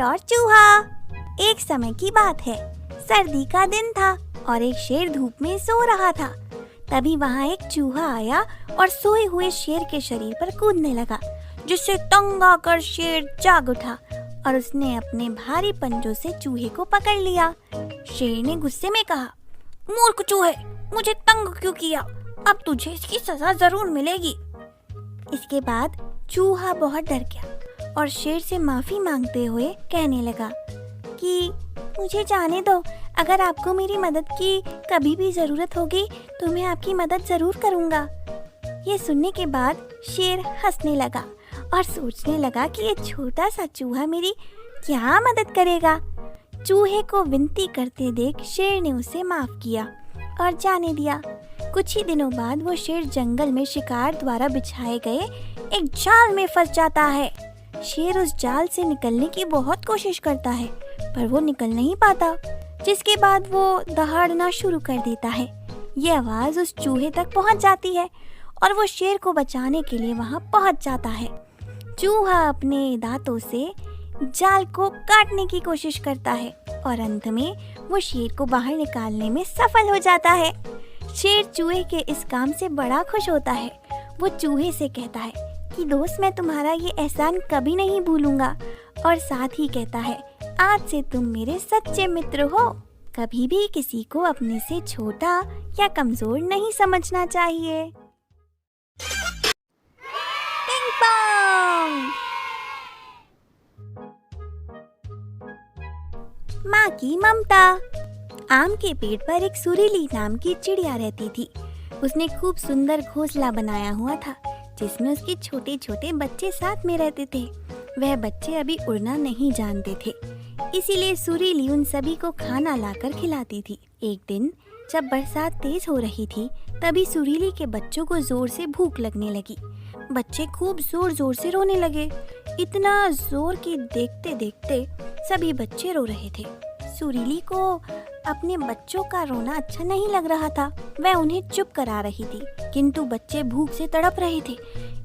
और चूहा। एक समय की बात है, सर्दी का दिन था और एक शेर धूप में सो रहा था। तभी वहाँ एक चूहा आया और सोए हुए शेर के शरीर पर कूदने लगा, जिससे तंग आकर शेर जाग उठा और उसने अपने भारी पंजों से चूहे को पकड़ लिया। शेर ने गुस्से में कहा, मूर्ख चूहे, मुझे तंग क्यों किया? अब तुझे इसकी सजा जरूर मिलेगी। इसके बाद चूहा बहुत डर गया और शेर से माफी मांगते हुए कहने लगा कि मुझे जाने दो, अगर आपको मेरी मदद की कभी भी जरूरत होगी तो मैं आपकी मदद जरूर करूँगा। ये सुनने के बाद शेर हंसने लगा और सोचने लगा कि ये छोटा सा चूहा मेरी क्या मदद करेगा। चूहे को विनती करते देख शेर ने उसे माफ किया और जाने दिया। कुछ ही दिनों बाद वो शेर जंगल में शिकार द्वारा बिछाए गए एक जाल में फंस जाता है। शेर उस जाल से निकलने की बहुत कोशिश करता है, पर वो निकल नहीं पाता, जिसके बाद वो दहाड़ना शुरू कर देता है। ये आवाज उस चूहे तक पहुंच जाती है और वो शेर को बचाने के लिए वहां पहुंच जाता है। चूहा अपने दांतों से जाल को काटने की कोशिश करता है और अंत में वो शेर को बाहर निकालने में सफल हो जाता है। शेर चूहे के इस काम से बड़ा खुश होता है। वो चूहे से कहता है कि दोस्त, मैं तुम्हारा ये एहसान कभी नहीं भूलूंगा, और साथ ही कहता है, आज से तुम मेरे सच्चे मित्र हो। कभी भी किसी को अपने से छोटा या कमजोर नहीं समझना चाहिए। Ping pong. माँ की ममता। आम के पेड़ पर एक सुरीली नाम की चिड़िया रहती थी। उसने खूब सुंदर घोंसला बनाया हुआ था, जिसमें उसके छोटे छोटे बच्चे साथ में रहते थे। वह बच्चे अभी उड़ना नहीं जानते थे, इसीलिए सुरीली उन सभी को खाना लाकर खिलाती थी। एक दिन जब बरसात तेज हो रही थी, तभी सुरीली के बच्चों को जोर से भूख लगने लगी। बच्चे खूब जोर जोर से रोने लगे, इतना जोर कि देखते देखते सभी बच्चे रो रहे थे। सुरीली को अपने बच्चों का रोना अच्छा नहीं लग रहा था। वह उन्हें चुप करा रही थी, किंतु बच्चे भूख से तड़प रहे थे,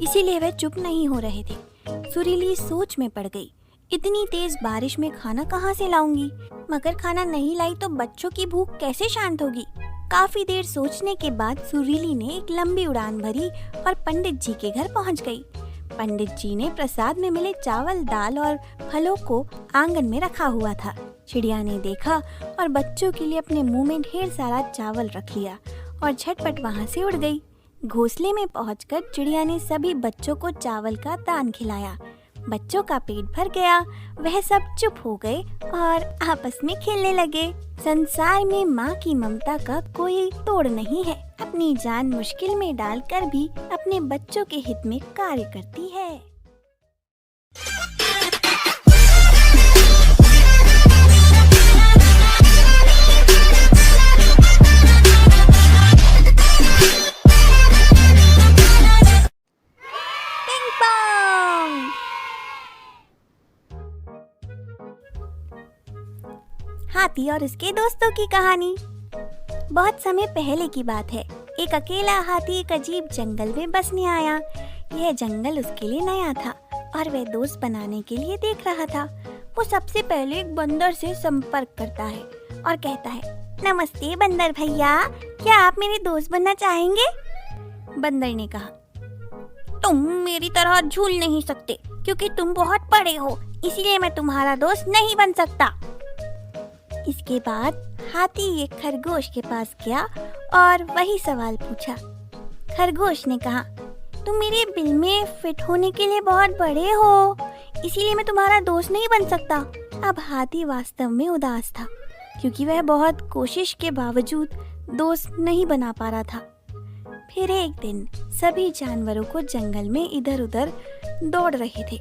इसीलिए वह चुप नहीं हो रहे थे। सुरीली सोच में पड़ गई, इतनी तेज बारिश में खाना कहाँ से लाऊंगी? मगर खाना नहीं लाई तो बच्चों की भूख कैसे शांत होगी? काफी देर सोचने के बाद सुरीली ने एक लंबी उड़ान भरी और पंडित जी के घर पहुँच गई। पंडित जी ने प्रसाद में मिले चावल, दाल और फलों को आंगन में रखा हुआ था। चिड़िया ने देखा और बच्चों के लिए अपने मुंह में ढेर सारा चावल रख लिया और झटपट वहां से उड़ गई। घोंसले में पहुंचकर चिड़िया ने सभी बच्चों को चावल का दान खिलाया। बच्चों का पेट भर गया, वह सब चुप हो गए और आपस में खेलने लगे। संसार में माँ की ममता का कोई तोड़ नहीं है। अपनी जान मुश्किल में डालकर भी अपने बच्चों के हित में कार्य करती है। Ping pong. हाथी और उसके दोस्तों की कहानी। बहुत समय पहले की बात है। एक अकेला हाथी एक अजीब जंगल में बसने आया। यह जंगल उसके लिए नया था और वह दोस्त बनाने के लिए देख रहा था। वो सबसे पहले एक बंदर से संपर्क करता है और कहता है, नमस्ते बंदर भैया, क्या आप मेरे दोस्त बनना चाहेंगे? बंदर ने कहा, तुम मेरी तरह झूल नहीं सकते, क्योंकि तुम बहुत बड़े हो, इसीलिए मैं तुम्हारा दोस्त नहीं बन सकता। इसके बाद हाथी एक खरगोश के पास गया और वही सवाल पूछा। खरगोश ने कहा, तुम मेरे बिल में फिट होने के लिए बहुत बड़े हो, इसीलिए मैं तुम्हारा दोस्त नहीं बन सकता। अब हाथी वास्तव में उदास था, क्योंकि वह बहुत कोशिश के बावजूद दोस्त नहीं बना पा रहा था। फिर एक दिन सभी जानवरों को जंगल में इधर उधर दौड़ रहे थे।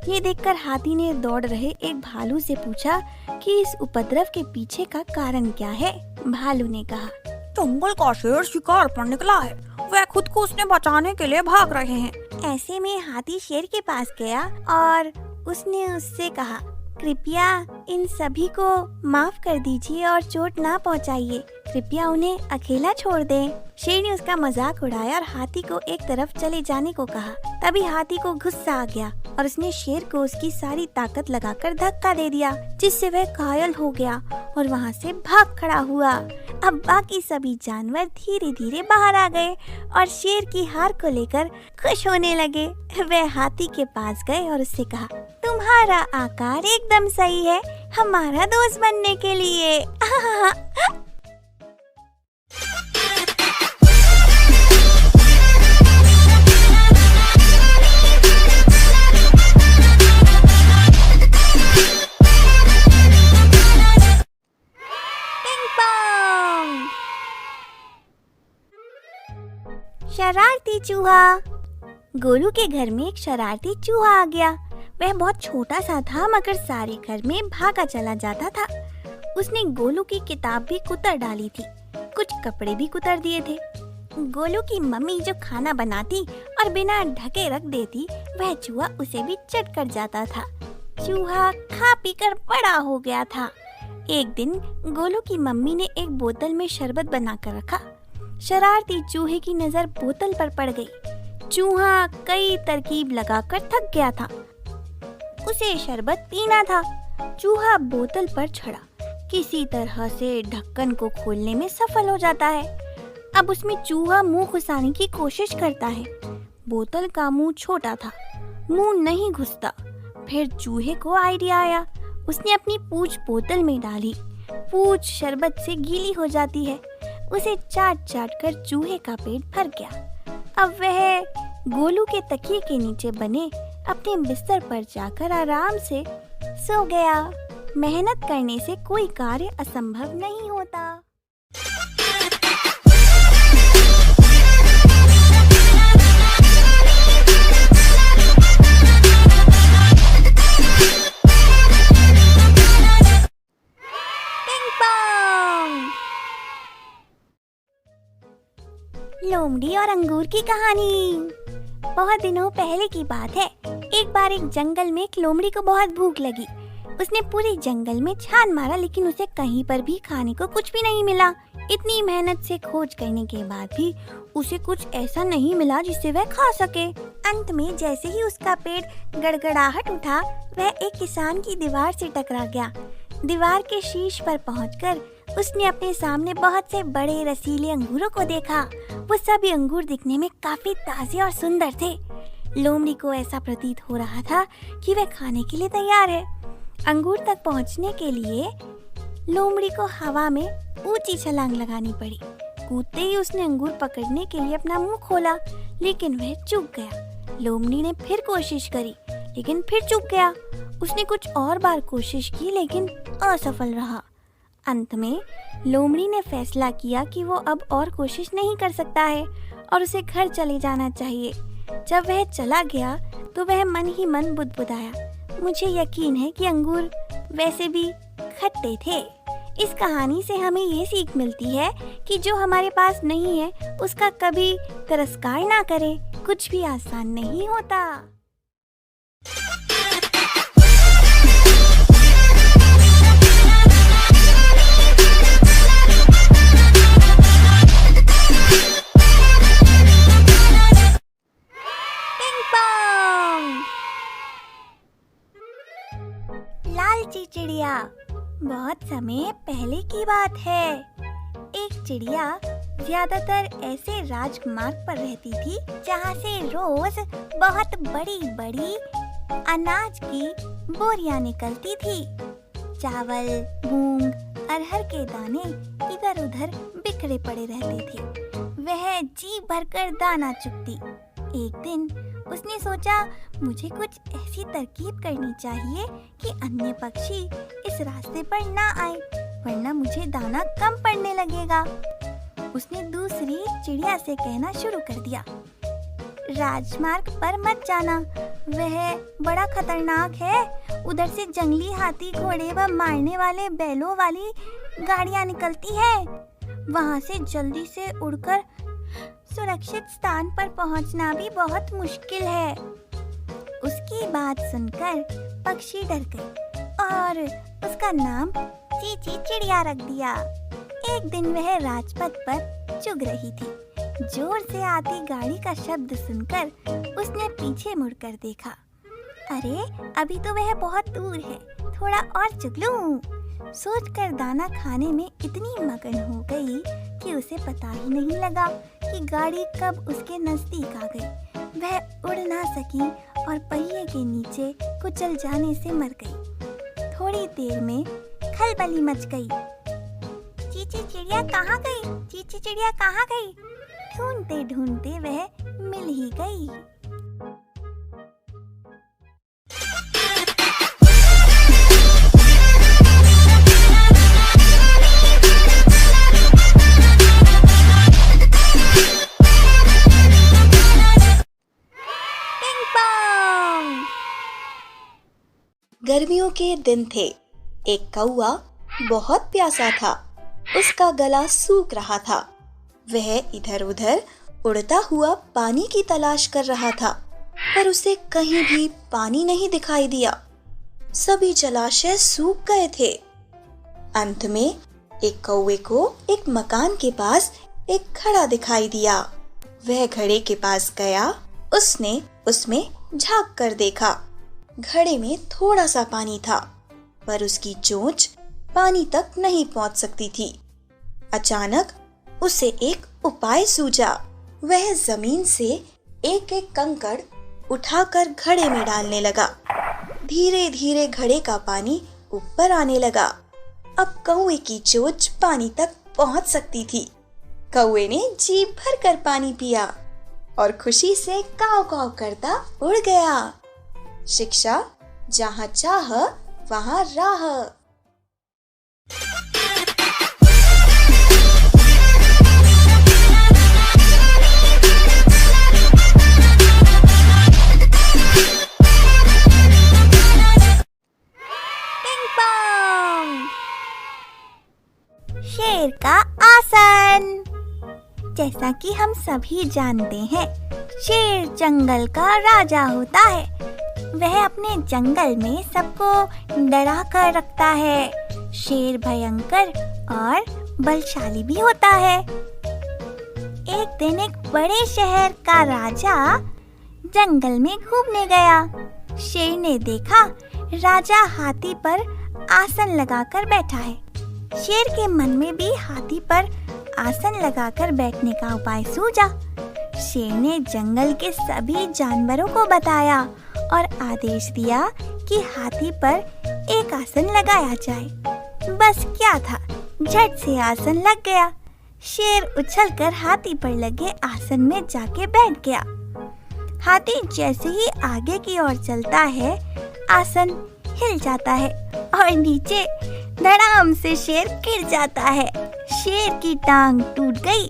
ये देखकर हाथी ने दौड़ रहे एक भालू से पूछा कि इस उपद्रव के पीछे का कारण क्या है। भालू ने कहा, जंगल का शेर शिकार पर निकला है, वह खुद को उसने बचाने के लिए भाग रहे हैं। ऐसे में हाथी शेर के पास गया और उसने उससे कहा, कृपया इन सभी को माफ कर दीजिए और चोट ना पहुंचाइए। कृपया उन्हें अकेला छोड़ दें। शेर ने उसका मजाक उड़ाया और हाथी को एक तरफ चले जाने को कहा। तभी हाथी को गुस्सा आ गया और उसने शेर को उसकी सारी ताकत लगाकर धक्का दे दिया, जिससे वह घायल हो गया और वहाँ से भाग खड़ा हुआ। अब बाकी सभी जानवर धीरे धीरे बाहर आ गए और शेर की हार को लेकर खुश होने लगे। वह हाथी के पास गए और उससे कहा, तुम्हारा आकार एकदम सही है हमारा दोस्त बनने के लिए। Ping pong. शरारती चूहा। गोलू के घर में एक शरारती चूहा आ गया। वह बहुत छोटा सा था मगर सारे घर में भागा चला जाता था। उसने गोलू की किताब भी कुतर डाली थी, कुछ कपड़े भी कुतर दिए थे। गोलू की मम्मी जो खाना बनाती और बिना ढके रख देती, वह चूहा उसे भी चट कर जाता था। चूहा खा पी कर बड़ा हो गया था। एक दिन गोलू की मम्मी ने एक बोतल में शरबत बनाकर रखा। शरारती चूहे की नजर बोतल पर पड़ गई। चूहा कई तरकीब लगाकर थक गया था, उसे शरबत पीना था। चूहा बोतल पर चढ़ा, किसी तरह से ढक्कन को खोलने में सफल हो जाता है। अब उसमें चूहा मुंह घुसाने की कोशिश करता है। बोतल का मुंह छोटा था, मुंह नहीं घुसता। फिर चूहे को आइडिया आया। उसने अपनी पूंछ बोतल में डाली। पूंछ शरबत से गीली हो जाती है। उसे चाट चाट कर चूहे का पेट भर गया। अब वह गोलू के तकिए के नीचे बने अपने बिस्तर पर जाकर आराम से सो गया। मेहनत करने से कोई कार्य असंभव नहीं होता। Ping pong. लोमड़ी और अंगूर की कहानी। बहुत दिनों पहले की बात है। एक बार एक जंगल में एक लोमड़ी को बहुत भूख लगी। उसने पूरे जंगल में छान मारा लेकिन उसे कहीं पर भी खाने को कुछ भी नहीं मिला। इतनी मेहनत से खोज करने के बाद भी उसे कुछ ऐसा नहीं मिला जिससे वह खा सके। अंत में जैसे ही उसका पेट गड़गड़ाहट उठा, वह एक किसान की दीवार से टकरा गया। दीवार के शीर्ष पर पहुंचकर उसने अपने सामने बहुत से बड़े रसीले अंगूरों को देखा। वो सभी अंगूर दिखने में काफी ताजे और सुंदर थे। लोमड़ी को ऐसा प्रतीत हो रहा था कि वह खाने के लिए तैयार है। अंगूर तक पहुंचने के लिए लोमड़ी को हवा में ऊंची छलांग लगानी पड़ी। कूदते ही उसने अंगूर पकड़ने के लिए अपना मुंह खोला, लेकिन वह चूक गया। लोमड़ी ने फिर कोशिश करी, लेकिन फिर चूक गया। उसने कुछ और बार कोशिश की, लेकिन असफल रहा। अंत में लोमड़ी ने फैसला किया कि वो अब और कोशिश नहीं कर सकता है और उसे घर चले जाना चाहिए। जब वह चला गया तो वह मन ही मन बुदबुदाया, मुझे यकीन है कि अंगूर वैसे भी खट्टे थे। इस कहानी से हमें ये सीख मिलती है कि जो हमारे पास नहीं है उसका कभी तिरस्कार ना करें। कुछ भी आसान नहीं होता। लालची चिड़िया। बहुत समय पहले की बात है। एक चिड़िया ज्यादातर ऐसे राजमार्ग पर रहती थी जहाँ से रोज बहुत बड़ी बड़ी अनाज की बोरियां निकलती थी। चावल, मूंग, अरहर के दाने इधर उधर बिखरे पड़े रहते थे। वह जी भरकर दाना चुगती। एक दिन उसने सोचा, मुझे कुछ ऐसी तरकीब करनी चाहिए कि अन्य पक्षी इस रास्ते पर ना आए, वरना मुझे दाना कम पड़ने लगेगा। उसने दूसरी चिड़िया से कहना शुरू कर दिया, राजमार्ग पर मत जाना, वह बड़ा खतरनाक है। उधर से जंगली हाथी, घोड़े व मारने वाले बैलों वाली गाड़ियां निकलती है। वहां से जल्दी से उड़कर सुरक्षित स्थान पर पहुंचना भी बहुत मुश्किल है। उसकी बात सुनकर पक्षी डर गई और उसका नाम चींची चिड़िया रख दिया। एक दिन वह राजपथ पर चुग रही थी। जोर से आती गाड़ी का शब्द सुनकर उसने पीछे मुड़कर देखा। अरे, अभी तो वह बहुत दूर है, थोड़ा और चुग लूं। सोचकर दाना खाने में इतनी मगन हो गई कि उसे पता ही नहीं लगा कि गाड़ी कब उसके नजदीक आ गई। वह उड़ ना सकी और पहिए के नीचे कुचल जाने से मर गई। थोड़ी देर में खलबली मच गई। चींची चिड़िया कहाँ गई? चींची चिड़िया कहाँ गई? ढूंढते ढूंढते वह मिल ही गई। Ping pong. गर्मियों के दिन थे। एक कौआ बहुत प्यासा था। उसका गला सूख रहा था। वह इधर उधर उड़ता हुआ पानी की तलाश कर रहा था, पर उसे कहीं भी पानी नहीं दिखाई दिया। सभी जलाशय सूख गए थे। अंत में एक कौवे को एक मकान के पास एक घड़ा दिखाई दिया। वह घड़े के पास गया। उसने उसमें झांक कर देखा। घड़े में थोड़ा सा पानी था, पर उसकी चोंच पानी तक नहीं पहुंच सकती थी। अचानक उसे एक उपाय सूझा। वह जमीन से एक एक कंकड़ उठाकर घड़े में डालने लगा। धीरे धीरे घड़े का पानी ऊपर आने लगा। अब कौवे की चोंच पानी तक पहुंच सकती थी। कौवे ने जी भर कर पानी पिया और खुशी से काव काव करता उड़ गया। शिक्षा जहाँ चाह वहाँ राह। Ping pong. शेर का आसन। जैसा कि हम सभी जानते हैं, शेर जंगल का राजा होता है। वह अपने जंगल में सबको डरा कर रखता है। शेर भयंकर और बलशाली भी होता है। एक दिन एक बड़े शहर का राजा जंगल में घूमने गया। शेर ने देखा राजा हाथी पर आसन लगाकर बैठा है। शेर के मन में भी हाथी पर आसन लगाकर बैठने का उपाय सूझा। शेर ने जंगल के सभी जानवरों को बताया और आदेश दिया कि हाथी पर एक आसन लगाया जाए। बस क्या था, झट से आसन लग गया। शेर उछलकर हाथी पर लगे आसन में जाके बैठ गया। हाथी जैसे ही आगे की ओर चलता है, आसन हिल जाता है और नीचे धड़ाम से शेर गिर जाता है। शेर की टांग टूट गई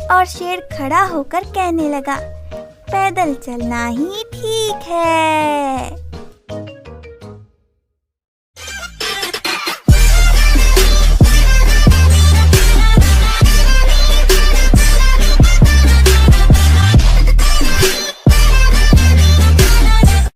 और शेर खड़ा होकर कहने लगा, पैदल चलना ही ठीक है।